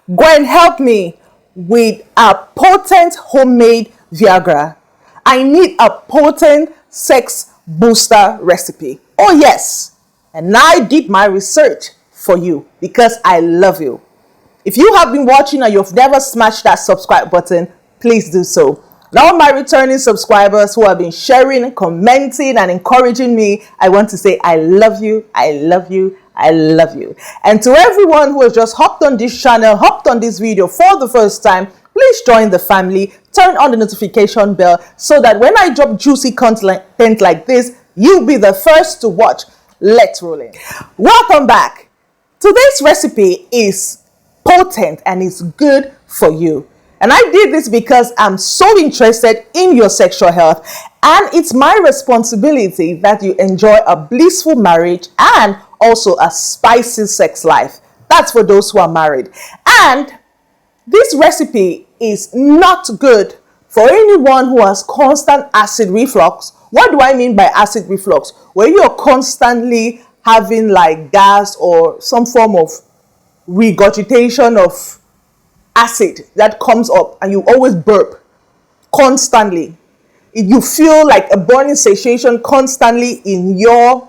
Go and help me with a potent homemade Viagra. I need a potent sex booster recipe. Oh yes, and I did my research for you because I love you. If you have been watching and you've never smashed that subscribe button, please do so. And all my returning subscribers who have been sharing, commenting, and encouraging me, I want to say I love you, I love you, I love you. And to everyone who has just hopped on this channel, hopped on this video for the first time, please join the family, turn on the notification bell so that when I drop juicy content like this, you'll be the first to watch. Let's roll in. Welcome back. Today's recipe is potent and it's good for you. And I did this because I'm so interested in your sexual health, and it's my responsibility that you enjoy a blissful marriage and also a spicy sex life. That's for those who are married. And this recipe is not good for anyone who has constant acid reflux. What do I mean by acid reflux? Where you're constantly having like gas or some form of regurgitation of acid that comes up and you always burp constantly. You feel like a burning sensation constantly in your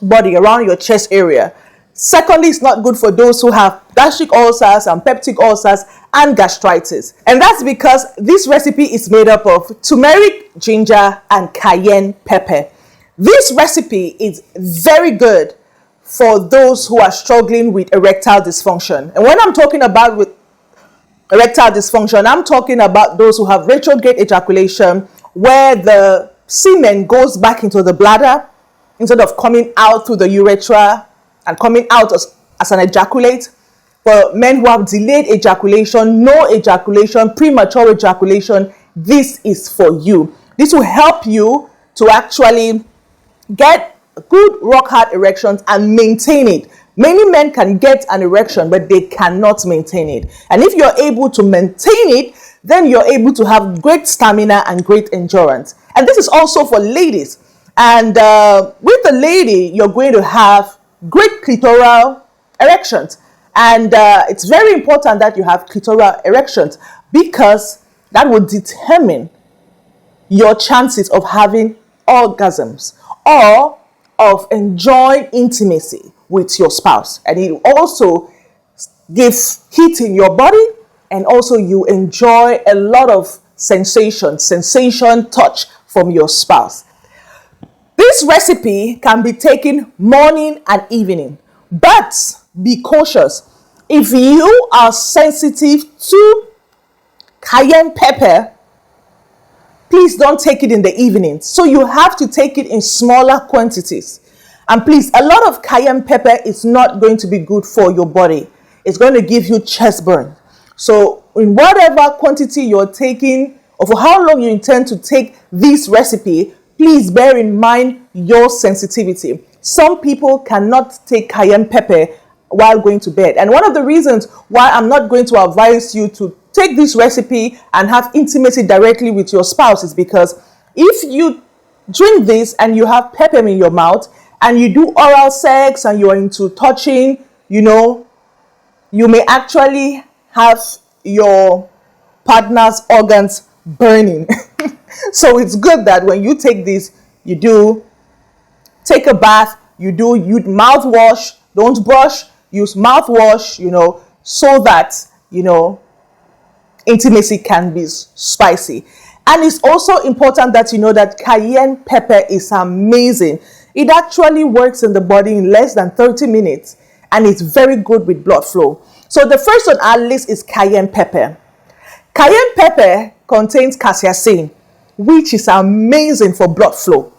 body around your chest area. Secondly, it's not good for those who have gastric ulcers and peptic ulcers and gastritis. And that's because this recipe is made up of turmeric, ginger, and cayenne pepper. This recipe is very good for those who are struggling with erectile dysfunction. And when I'm talking about with erectile dysfunction, I'm talking about those who have retrograde ejaculation, where the semen goes back into the bladder instead of coming out through the urethra and coming out as an ejaculate. For men who have delayed ejaculation, no ejaculation, premature ejaculation, this is for you. This will help you to actually get good rock hard erections and maintain it. Many men can get an erection, but they cannot maintain it. And if you're able to maintain it, then you're able to have great stamina and great endurance. And this is also for ladies. And with the lady, you're going to have great clitoral erections. And it's very important that you have clitoral erections because that will determine your chances of having orgasms or of enjoying intimacy with your spouse. And it also gives heat in your body, and also you enjoy a lot of sensation touch from your spouse. This recipe can be taken morning and evening, but be cautious. If you are sensitive to cayenne pepper, please don't take it in the evening. So you have to take it in smaller quantities. And please, a lot of cayenne pepper is not going to be good for your body. It's going to give you chest burn. So in whatever quantity you're taking, or for how long you intend to take this recipe, please bear in mind your sensitivity. Some people cannot take cayenne pepper while going to bed. And one of the reasons why I'm not going to advise you to take this recipe and have intimacy directly with your spouse is because if you drink this and you have pepper in your mouth and you do oral sex and you're into touching, you may actually have your partner's organs burning. So it's good that when you take this, you do take a bath, you mouthwash, don't brush, use mouthwash, so that, intimacy can be spicy. And it's also important that you know that cayenne pepper is amazing. It actually works in the body in less than 30 minutes, and it's very good with blood flow. So the first on our list is cayenne pepper. Cayenne pepper contains capsaicin, which is amazing for blood flow.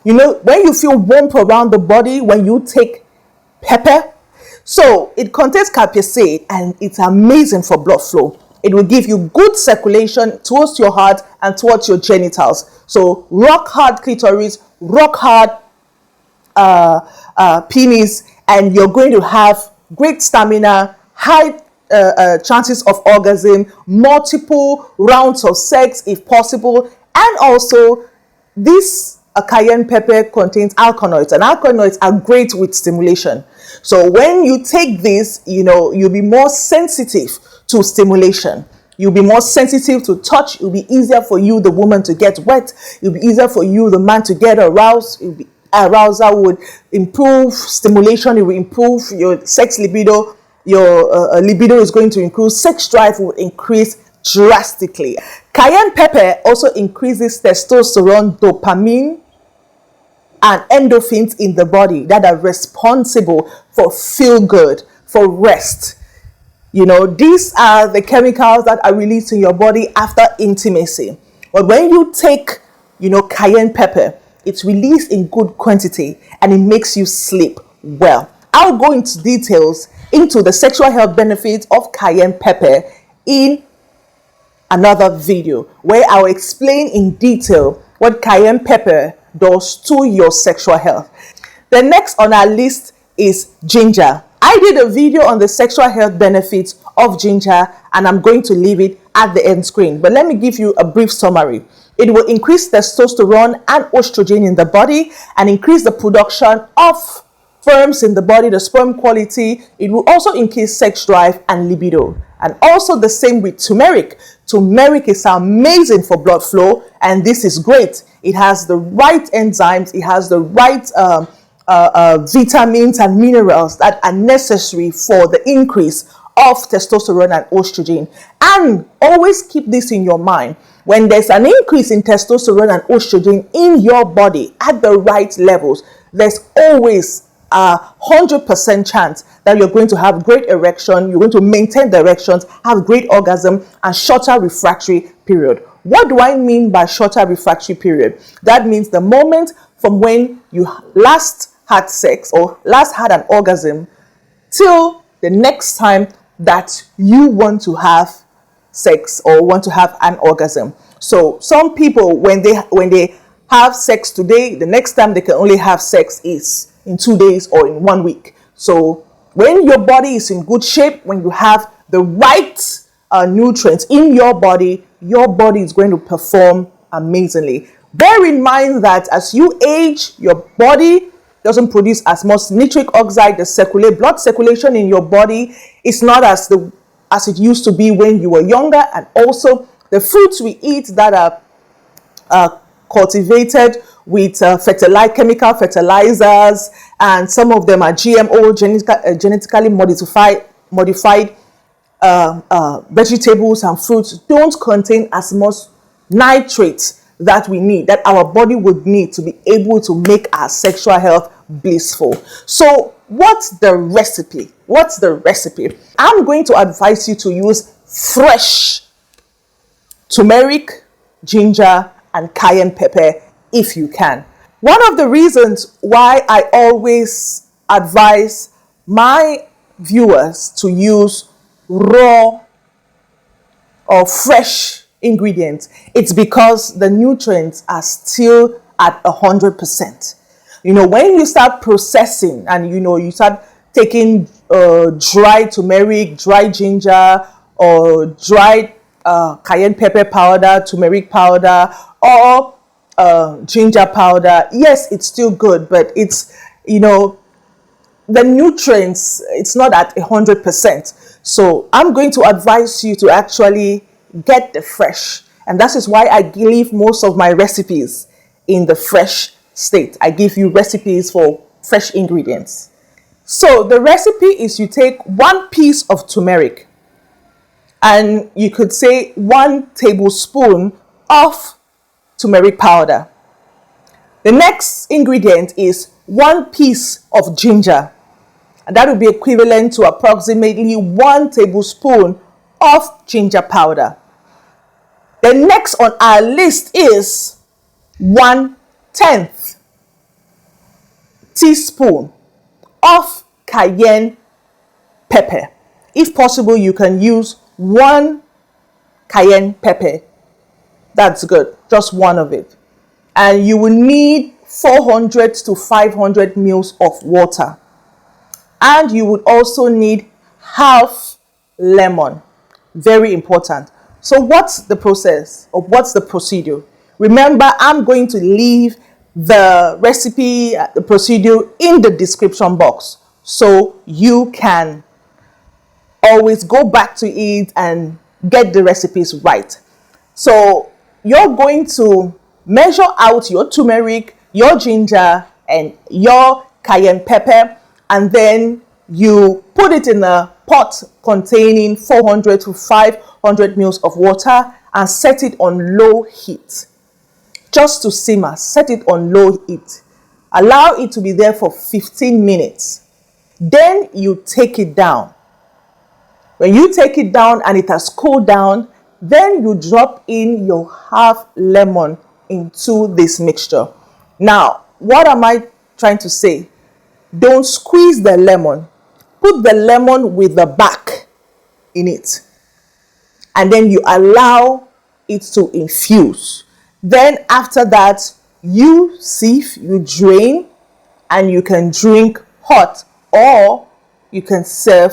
When you feel warmth around the body when you take pepper, so it contains capsaicin and it's amazing for blood flow. It will give you good circulation towards your heart and towards your genitals. So rock hard clitoris, rock hard penis, and you're going to have great stamina, high chances of orgasm, multiple rounds of sex if possible. And also this a cayenne pepper contains alkaloids, and alkaloids are great with stimulation. So when you take this, you'll be more sensitive to stimulation. You'll be more sensitive to touch. It'll be easier for you, the woman, to get wet. It'll be easier for you, the man, to get aroused. Arousal would improve stimulation. It will improve your sex libido. Your libido is going to increase. Sex drive will increase drastically. Cayenne pepper also increases testosterone, dopamine, and endorphins in the body that are responsible for feel good, for rest. These are the chemicals that are released in your body after intimacy. But when you take, cayenne pepper, it's released in good quantity and it makes you sleep well. I'll go into details into the sexual health benefits of cayenne pepper in another video where I'll explain in detail what cayenne pepper does to your sexual health. The next on our list is ginger. I did a video on the sexual health benefits of ginger and I'm going to leave it at the end screen. But let me give you a brief summary. It will increase testosterone and estrogen in the body and increase the production of sperms in the body, the sperm quality. It will also increase sex drive and libido. And also the same with turmeric. Turmeric is amazing for blood flow, and this is great. It has the right enzymes, it has the right vitamins and minerals that are necessary for the increase of testosterone and estrogen. And always keep this in your mind. When there's an increase in testosterone and estrogen in your body at the right levels, there's always a 100% chance that you're going to have great erection, you're going to maintain the erections, have great orgasm, and shorter refractory period. What do I mean by shorter refractory period? That means the moment from when you last had sex or last had an orgasm till the next time that you want to have sex or want to have an orgasm. So some people, when they have sex today, the next time they can only have sex is in 2 days or in 1 week. So when your body is in good shape, when you have the right nutrients in your body is going to perform amazingly. Bear in mind that as you age, your body doesn't produce as much nitric oxide. The blood circulation in your body is not as it used to be when you were younger. And also the foods we eat that are cultivated with chemical fertilizers, and some of them are GMO, genetically modified vegetables and fruits, don't contain as much nitrates that we need, that our body would need to be able to make our sexual health blissful. So what's the recipe? I'm going to advise you to use fresh turmeric, ginger, and cayenne pepper if you can. One of the reasons why I always advise my viewers to use raw or fresh ingredients, it's because the nutrients are still at 100%. When you start processing and you start taking dry turmeric, dry ginger, or dried cayenne pepper powder, turmeric powder, or ginger powder, yes, it's still good, but it's the nutrients, it's not at 100%. So I'm going to advise you to actually get the fresh, and that is why I leave most of my recipes in the fresh state. I give you recipes for fresh ingredients. So the recipe is you take 1 piece of turmeric, and you could say 1 tablespoon of turmeric powder. The next ingredient is 1 piece of ginger, and that would be equivalent to approximately 1 tablespoon of ginger powder. The next on our list is 1/10 teaspoon of cayenne pepper. If possible, you can use 1 cayenne pepper. That's good, just 1 of it. And you will need 400 to 500 mils of water. And you would also need half lemon. Very important. So what's the process, or what's the procedure? Remember, I'm going to leave the recipe, the procedure in the description box, so you can always go back to it and get the recipes right. So you're going to measure out your turmeric, your ginger, and your cayenne pepper, and then you put it in a pot containing 400 to 500 mils of water and set it on low heat. Just to simmer, set it on low heat. Allow it to be there for 15 minutes. Then you take it down. When you take it down and it has cooled down, then you drop in your half lemon into this mixture. Now, what am I trying to say? Don't squeeze the lemon. Put the lemon with the back in it. And then you allow it to infuse. Then after that, you sieve, you drain, and you can drink hot, or you can serve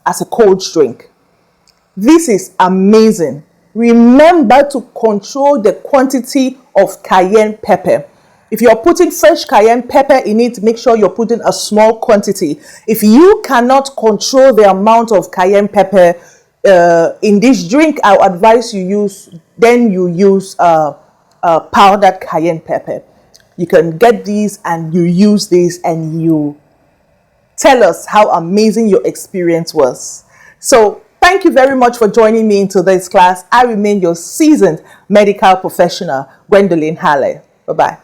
as a cold drink. This is amazing. Remember to control the quantity of cayenne pepper. If you're putting fresh cayenne pepper in it, make sure you're putting a small quantity. If you cannot control the amount of cayenne pepper in this drink, I'll advise you use powdered cayenne pepper. You can get these and you use this and you tell us how amazing your experience was. So thank you very much for joining me in today's class. I remain your seasoned medical professional, Gwendolyn Halle. Bye-bye.